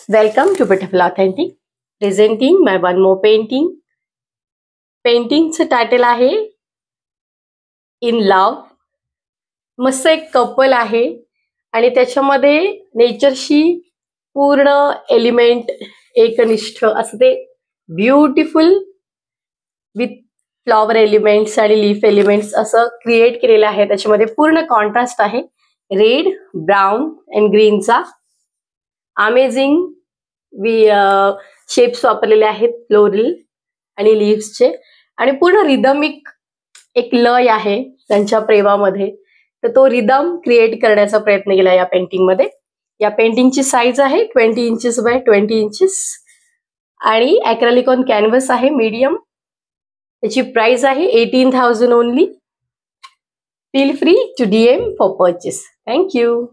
Welcome to Beautiful Authentic, presenting my one more painting. पेंटिंगचं title आहे in love. मस्त एक कपल आहे आणि त्याच्यामध्ये नेचरशी पूर्ण एलिमेंट एकनिष्ठ असं ते ब्युटिफुल विथ फ्लॉवर एलिमेंट्स आणि लीफ एलिमेंट्स असं क्रिएट केलेलं आहे. त्याच्यामध्ये पूर्ण कॉन्ट्रास्ट आहे रेड, ब्राऊन अँड ग्रीनचा. अमेझिंग शेप्स वापरलेले आहेत फ्लोरल आणि लीव्सचे आणि पूर्ण रिदमिक एक लय आहे त्यांच्या प्रेमामध्ये. तर तो रिदम क्रिएट करण्याचा प्रयत्न केला या पेंटिंगमध्ये. या पेंटिंगची साईज आहे 20 इंचेस बाय 20 इंचेस आणि ॲक्रेलिक ऑन कॅनव्हास आहे मीडियम. त्याची प्राइस आहे 18,000 only. Feel free to DM for purchase. Thank you.